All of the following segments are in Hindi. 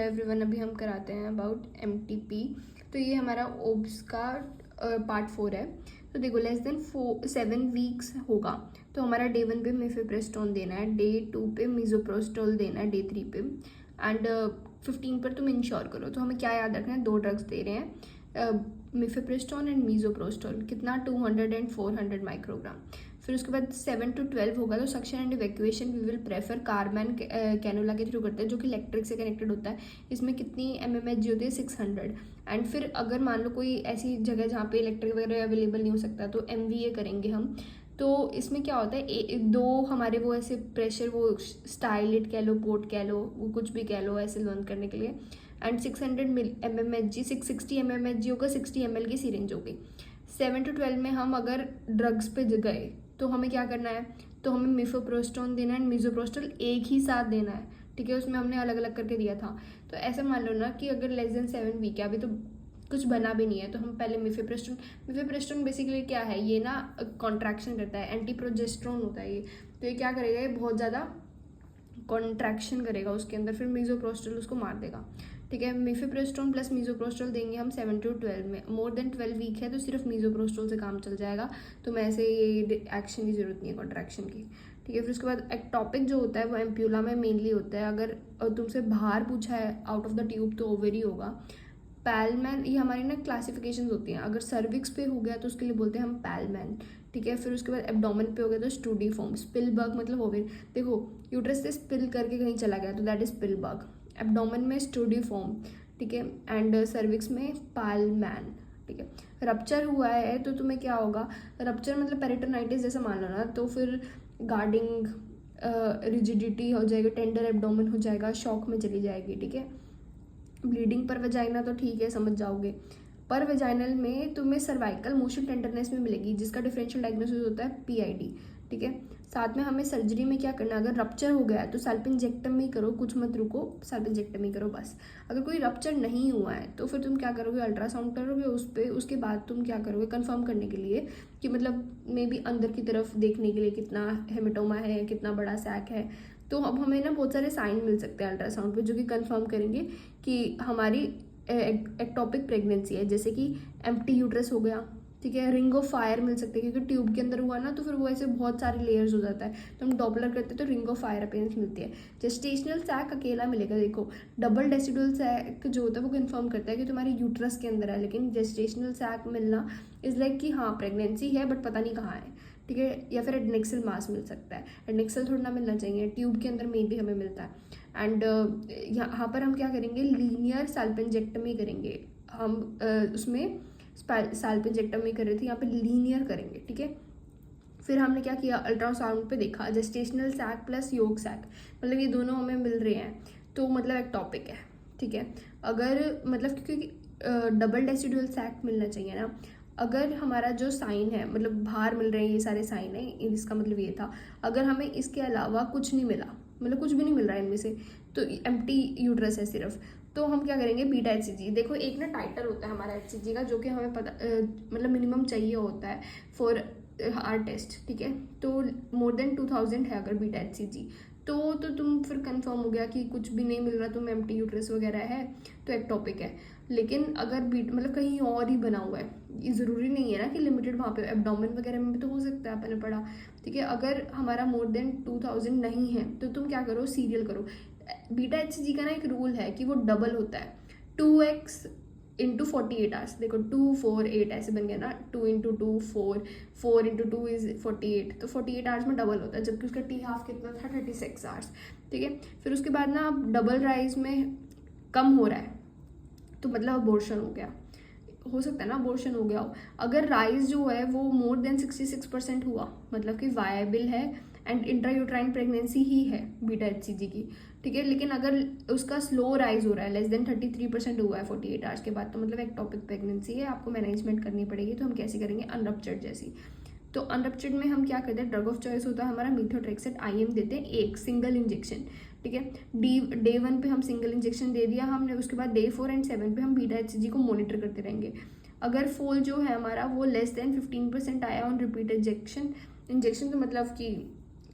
एवरीवन, अभी हम कराते हैं अबाउट MTP। तो ये हमारा ओब्स का पार्ट 4 है। तो देखो, लेस देन 7 वीक्स होगा तो हमारा डे 1 पे मिफेप्रेस्टोन देना है, डे 2 पे मिसोप्रोस्टोल देना है, डे 3 पे एंड 15 पर तुम इंश्योर करो। तो हमें क्या याद रखना है, 2 ड्रग्स दे रहे हैं, मिफेप्रेस्टोन एंड मिसोप्रोस्टोल। कितना? 200 एंड 400 माइक्रोग्राम। फिर उसके बाद 7 to 12 होगा तो suction and evacuation we will prefer carbon cannula के थ्रू करते हैं, जो कि इलेक्ट्रिक से कनेक्टेड होता है। इसमें कितनी mmHg होती है? 600। एंड फिर अगर मान लो कोई ऐसी जगह जहाँ पे इलेक्ट्रिक वगैरह अवेलेबल नहीं हो सकता तो MVA करेंगे हम। तो इसमें क्या होता है, दो हमारे वो ऐसे प्रेशर, वो स्टाइलिट कह लो, पोर्ट कह लो, वो कुछ भी कह लो, ऐसे लर्न करने के लिए। एंड 600 mmHg, 660 mmHg होगा, 60 ml की सिरिंज होगी। 7 to 12 में हम अगर ड्रग्स पे गए तो हमें क्या करना है, तो हमें मिफेप्रोस्टोन देना है, मिसोप्रोस्टोल एक ही साथ देना है, ठीक है। उसमें हमने अलग अलग करके दिया था। तो ऐसा मान लो ना कि अगर लेस देन 7 वीक है, अभी तो कुछ बना भी नहीं है, तो हम पहले मिफेप्रोस्टोन बेसिकली क्या है, ये ना कॉन्ट्रैक्शन करता है, एंटी प्रोजेस्टेरोन होता है ये। तो ये क्या करेगा, ये बहुत ज़्यादा कॉन्ट्रैक्शन करेगा उसके अंदर, फिर मिसोप्रोस्टोल उसको मार देगा, ठीक है। मिफेप्रोस्टोन प्लस मिसोप्रोस्टोल देंगे हम 7 to 12 में। मोर देन 12 वीक है तो सिर्फ मिसोप्रोस्टोल से काम चल जाएगा, तो मैं ऐसे ये एक्शन की जरूरत नहीं है कॉन्ट्रैक्शन की, ठीक है। फिर उसके बाद एक्टॉपिक जो होता है वो एम्प्यूला में मेनली होता है। अगर तुमसे बाहर पूछा है आउट ऑफ द ट्यूब तो ओवरी होगा। पैलमैन, ये हमारी ना क्लासिफिकेशन होती हैं। अगर सर्विक्स पे हो गया तो उसके लिए बोलते हैं हम पैलमैन, ठीक है। फिर उसके बाद एब्डोमेन पे हो गया तो स्टूडीफॉर्म। स्पिलबर्ग मतलब ओवेरी, देखो यूट्रस से स्पिल करके कहीं चला गया तो दैट इज स्पिलबर्ग। एब्डोमेन में स्टूडीफॉर्म, ठीक है, एंड सर्विक्स में पैलमैन, ठीक है। रप्चर हुआ है तो तुम्हें क्या होगा, रप्चर मतलब पेरिटोनाइटिस जैसा मान लो ना, तो फिर गार्डिंग, रिजिडिटी हो जाएगी, टेंडर एब्डोमेन हो जाएगा, शॉक में चली जाएगी, ठीक है। ब्लीडिंग पर वजाइना तो ठीक है, समझ जाओगे। पर वेजाइनल में तुम्हें सर्वाइकल मोशन टेंडरनेस में मिलेगी, जिसका डिफरेंशियल डायग्नोसिस होता है PID, ठीक है। साथ में हमें सर्जरी में क्या करना है, अगर रप्चर हो गया है तो सल्पिंजेक्टमी करो, कुछ मत रुको, सल्पिंजेक्टमी करो बस। अगर कोई रप्चर नहीं हुआ है तो फिर तुम क्या करोगे, अल्ट्रासाउंड करोगे उस पर। उसके बाद तुम क्या करोगे, कंफर्म करने के लिए कि मतलब मे बी अंदर की तरफ देखने के लिए कितना हेमेटोमा है, कितना बड़ा सैक है। तो अब हमें ना बहुत सारे साइन मिल सकते हैं अल्ट्रासाउंड पे, जो कि कंफर्म करेंगे कि हमारी एक्टॉपिक प्रेगनेंसी है। जैसे कि एम्प्टी यूट्रस हो गया, ठीक है। रिंग ऑफ फायर मिल सकते हैं, क्योंकि ट्यूब के अंदर हुआ ना तो फिर वो ऐसे बहुत सारे लेयर्स हो जाता है, तो हम डॉपलर करते हैं तो रिंग ऑफ फायर अपीयरेंस मिलती है। जेस्टेशनल सैक अकेला मिलेगा। देखो, डबल डेसिडुअल सैक जो होता है वो कंफर्म करता है कि तुम्हारी यूट्रस के अंदर है, लेकिन जेस्टेशनल सैक मिलना इज लाइक कि हाँ प्रेगनेंसी है बट पता नहीं कहाँ है, ठीक है। या फिर एडनेक्सल मास मिल सकता है, एडनेक्सल थोड़ा ना मिलना चाहिए, ट्यूब के अंदर में भी हमें मिलता है। एंड यहाँ पर हम क्या करेंगे, लीनियर साल्पेंजेक्टमी करेंगे हम। उसमें साल्पेंजेक्टमी कर रहे थे, यहाँ पे लीनियर करेंगे, ठीक है। फिर हमने क्या किया, अल्ट्रासाउंड पे देखा gestational sac plus yolk sac, मतलब ये दोनों हमें मिल रहे हैं, तो मतलब एक टॉपिक है, ठीक है। अगर मतलब क्योंकि डबल डेसिडुअल सैक मिलना चाहिए ना, अगर हमारा जो साइन है, मतलब बाहर मिल रहे हैं ये सारे साइन है, इसका मतलब ये था। अगर हमें इसके अलावा कुछ नहीं मिला, मतलब कुछ भी नहीं मिल रहा है इनमें से, तो एम्प्टी यूट्रस है सिर्फ, तो हम क्या करेंगे, बीटा HCG। देखो एक ना टाइटर होता है हमारा HCG का, जो कि हमें पता मतलब मिनिमम चाहिए होता है फॉर आर टेस्ट, ठीक है। तो मोर देन 2000 है अगर बीटा HCG, तो तुम फिर कंफर्म हो गया कि कुछ भी नहीं मिल रहा, तुम एम्प्टी यूट्रस वगैरह है तो एक टॉपिक है। लेकिन अगर बीट मतलब कहीं और ही बना हुआ है, ये ज़रूरी नहीं है ना कि लिमिटेड वहाँ पे, एब्डोमेन वगैरह में भी तो हो सकता है, आपने पढ़ा, ठीक है। अगर हमारा मोर देन 2000 नहीं है तो तुम क्या करो, सीरियल करो। बीटा HCG का ना एक रूल है कि वो डबल होता है, 2x इंटू 48 आवर्स। देखो 2 4 8 ऐसे बन गया ना, 2 इंटू 2 4, 4 इंटू 2 इज 48, तो 48 आवर्स में डबल होता है, जबकि उसका T½ कितना था, 36 आवर्स, ठीक है। फिर उसके बाद ना डबल राइज में कम हो रहा है तो मतलब अबॉर्शन हो गया, हो सकता है ना अबॉर्शन हो गया हो। अगर राइज जो है वो मोर देन 66% हुआ, मतलब कि वायबल है एंड इंट्रायूट्राइन प्रेगनेंसी ही है बीटा HCG की, ठीक है। लेकिन अगर उसका स्लो राइज हो रहा है, लेस देन 33% हुआ है 48 आवर्स के बाद, तो मतलब एक्टॉपिक प्रेगनेंसी है, आपको मैनेजमेंट करनी पड़ेगी। तो हम कैसे करेंगे, अनरप्चर्ड जैसी। तो अनरप्चर्ड में हम क्या करते हैं, ड्रग ऑफ चॉइस होता है हमारा मीथोट्रेक्सेट IM देते हैं, एक सिंगल इंजेक्शन, ठीक है। डे 1 पे हम सिंगल इंजेक्शन दे दिया हमने, उसके बाद डे 4 एंड 7 पे हम बीटा HCG को मॉनिटर करते रहेंगे। अगर फोल जो है हमारा वो लेस देन 15% आया ऑन रिपीट इंजेक्शन तो मतलब कि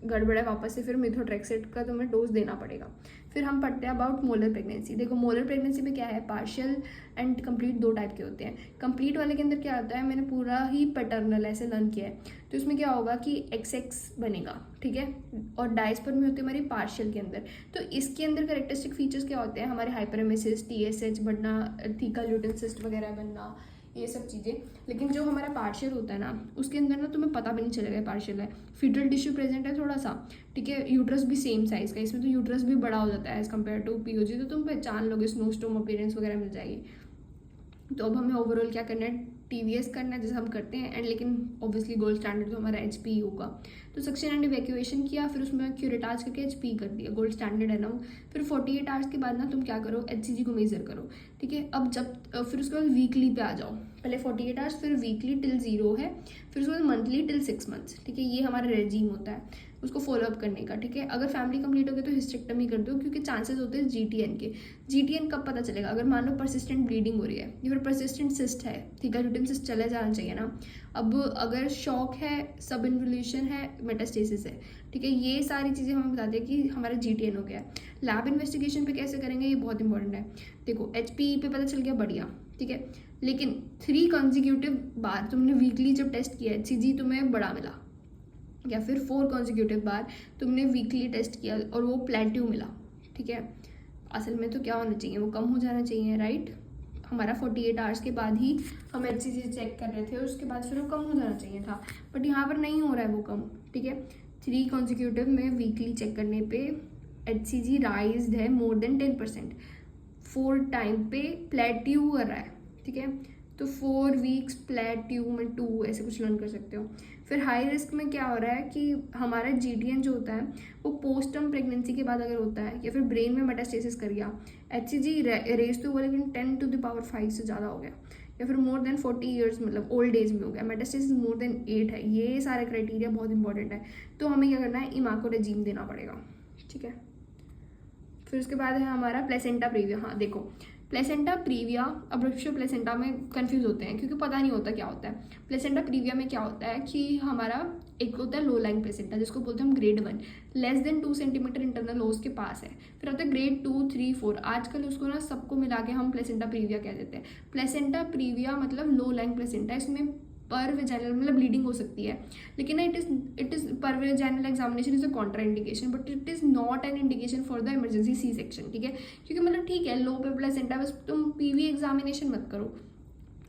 गड़बड़ है वापस से फिर मेथोट्रेक्सेट का तुम्हें डोज देना पड़ेगा। फिर हम पढ़ते हैं अबाउट मोलर प्रेगनेंसी। देखो मोलर प्रेगनेंसी में क्या है, पार्शियल एंड कंप्लीट दो टाइप के होते हैं। कंप्लीट वाले के अंदर क्या होता है, मैंने पूरा ही पैटर्नल ऐसे लर्न किया है, तो इसमें क्या होगा कि XX बनेगा, ठीक है, और डायस्पर्म में होती है हमारी पार्शियल के अंदर। तो इसके अंदर करेक्टरिस्टिक फीचर्स क्या होते हैं, हमारे हाइपरेमेसिस, TSH बढ़ना, थीकल ल्यूटेन सिस्ट वगैरह बनना, ये सब चीज़ें। लेकिन जो हमारा पार्शियल होता है ना, उसके अंदर ना तुम्हें पता भी नहीं चलेगा पार्शियल है। फीटल टिश्यू प्रेजेंट है थोड़ा सा, ठीक है, यूट्रस भी सेम साइज का, इसमें तो यूट्रस भी बड़ा हो जाता है एज कम्पेयर टू POG, तो तुम पहचान लोगे, स्नोस्टोम अपीयरेंस वगैरह मिल जाएगी। तो अब हमें ओवरऑल क्या करना है, TVS करना है जैसे हम करते हैं, एंड लेकिन ऑब्वियसली गोल्ड स्टैंडर्ड तो हमारा HP होगा। तो सक्शन एंड इवैक्यूएशन किया, फिर उसमें क्यूरेटाज करके HP कर दिया, गोल्ड स्टैंडर्ड है ना। फिर 48 आवर्स के बाद ना तुम क्या करो, HCG को मेजर करो, ठीक है। अब जब फिर उसके बाद वीकली पे आ जाओ, पहले 48 आवर्स, फिर वीकली टिल 0 है, फिर उसके बाद मंथली टिल 6 मंथ्स, ठीक है। ये हमारा रेजीम होता है उसको फॉलोअप करने का, ठीक है। अगर फैमिली कंप्लीट हो गई तो हिस्टेक्टमी कर दो, क्योंकि चांसेस होते हैं GTN के। GTN कब पता चलेगा, अगर मान लो परसिस्टेंट ब्लीडिंग हो रही है या फिर परसिस्टेंट सिस्ट है, थीकल ल्यूटेन सिस्ट चले जाना चाहिए ना। अब अगर शॉक है, सब इन्वोल्यूशन है, मेटास्टेसिस है, ठीक है, ये सारी चीज़ें हमें बताते हैं कि हमारा GTN हो गया है। लैब इन्वेस्टिगेशन पे कैसे करेंगे, ये बहुत इंपॉर्टेंट है। देखो HPE पे पता चल गया, बढ़िया, ठीक है, लेकिन 3 कॉन्जिक्यूटिव बार तुमने वीकली जब टेस्ट किया HCG तुम्हें बड़ा मिला, या फिर 4 कॉन्जिक्यूटिव बार तुमने वीकली टेस्ट किया और वो प्लेट्यू मिला, ठीक है, असल में तो क्या होना चाहिए, वो कम हो जाना चाहिए, राइट। हमारा 48 आवर्स के बाद ही हम HCG चेक कर रहे थे और उसके बाद फिर वो कम हो जाना चाहिए था, बट यहाँ पर नहीं हो रहा है वो कम, ठीक है। 3 कॉन्जिक्यूटिव में वीकली चेक करने पे HCG राइज्ड है मोर देन 10%, 4 टाइम पे प्लेट्यू कर रहा है, ठीक है। तो 4 वीक्स प्लेट्यू में 2 ऐसे कुछ लर्न कर सकते हो। फिर हाई रिस्क में क्या हो रहा है कि हमारा GTN जो होता है वो पोस्टर्म प्रेगनेंसी के बाद अगर होता है या फिर ब्रेन में मेटास्टेसिस कर गया, HCG रेज तो हुआ लेकिन 10⁵ से ज़्यादा हो गया, या फिर मोर देन 40 ईयर्स मतलब ओल्ड एज में हो गया, मेटास्टेसिस मोर देन 8 है, ये सारे क्राइटेरिया बहुत इंपॉर्टेंट है। तो हमें क्या करना है, इमाको रेजीम देना पड़ेगा, ठीक है। फिर उसके बाद है हमारा प्लेसेंटा प्रीविया। हाँ देखो, प्लेसेंटा प्रीविया, अब्रप्शो प्लेसेंटा में कंफ्यूज होते हैं क्योंकि पता नहीं होता क्या होता है। प्लेसेंटा प्रीविया में क्या होता है कि हमारा एक होता है लो लाइंग प्लेसेंटा जिसको बोलते हैं हम grade 1, less than 2 centimetre internal ओस के पास है। फिर होता है ग्रेड 2, 3, 4, आजकल उसको ना सबको मिला के हम प्लेसेंटा प्रीविया कह देते हैं। प्लेसेंटा प्रीविया मतलब लो लाइंग प्लेसेंटा, इसमें पर वेजाइनल मतलब ब्लीडिंग हो सकती है, लेकिन ना इट इज पर vaginal examination is a contraindication, but it is not an indication for the emergency C-section, ठीक है। क्योंकि मतलब ठीक है लो पे प्लेसेंटा, बस तुम PV एग्जामिनेशन मत करो,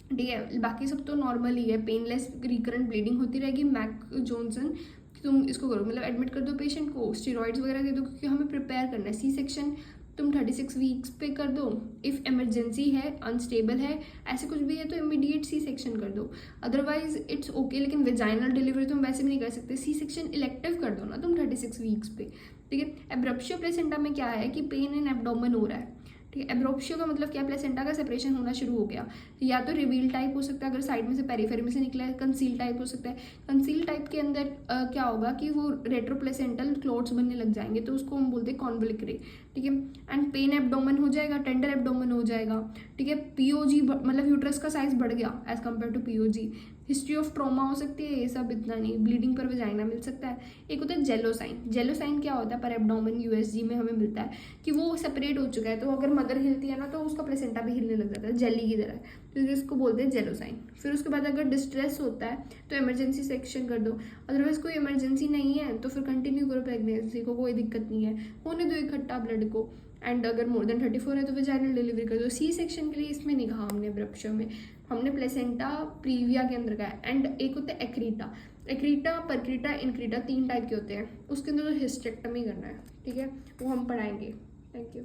ठीक है, बाकी सब तो नॉर्मल ही है, पेनलेस रिकरेंट ब्लीडिंग होती रहेगी। मैक जॉनसन तुम इसको करो, मतलब एडमिट कर दो पेशेंट को, स्टीरॉइड्स वगैरह दे दो, क्योंकि हमें प्रिपेयर करना है। C-सेक्शन तुम 36 वीक्स पे कर दो, इफ़ इमरजेंसी है, अनस्टेबल है, ऐसे कुछ भी है तो इमीडिएट C-सेक्शन कर दो, अदरवाइज इट्स ओके। लेकिन वेजाइनल डिलीवरी तुम वैसे भी नहीं कर सकते, C-सेक्शन इलेक्टिव कर दो ना तुम 36 वीक्स पे, ठीक है। एब्रप्शियो प्लेसेंटा में क्या है कि पेन इन एब्डोमेन हो रहा है, ठीक है। एब्रप्शियो का मतलब क्या, प्लेसेंटा का सेपरेशन होना शुरू हो गया, या तो रिवील टाइप हो सकता है अगर साइड में से पेरिफेरी में से निकला है, कंसील टाइप हो सकता है। कंसील टाइप के अंदर क्या होगा कि वो रेट्रोप्लेसेंटल क्लोट्स बनने लग जाएंगे, तो उसको हम बोलते हैं कॉन्वलिक्रे, ठीक है। एंड पेन एब्डोमेन हो जाएगा, टेंडर एब्डोमेन हो जाएगा, ठीक है। POG मतलब यूट्रस का साइज बढ़ गया as compare to POG। History of trauma हो सकती है, ये सब इतना नहीं, ब्लीडिंग पर वेजाइना मिल सकता है। एक होता है जेलो साइन। जेलो साइन क्या होता है, पर एब्डोमेन USG में हमें मिलता है कि वो सेपरेट हो चुका है, तो अगर मदर हिलती है ना तो उसका प्लेसेंटा भी हिलने लग जाता है जेली की तरह, तो इसको बोलते हैं जेलो साइन। फिर उसके बाद अगर डिस्ट्रेस होता है तो इमरजेंसी सेक्शन कर दो, अदरवाइज कोई इमरजेंसी नहीं है तो फिर कंटिन्यू करो प्रेगनेंसी को, कोई दिक्कत नहीं है, होने दो इकट्ठा ब्लड को। एंड अगर मोर देन 34 है तो वेजाइनल डिलीवरी कर दो। C-सेक्शन के लिए इसमें नहीं कहा हमने, एब्रप्शियो में हमने प्लेसेंटा प्रीविया के अंदर का है। एंड एक होता है एक्रीटा, एक्रीटा, परक्रीटा, इनक्रीटा, 3 टाइप के होते हैं, उसके अंदर तो हिस्टेक्टमी करना है, ठीक है, वो हम पढ़ाएंगे। Thank you.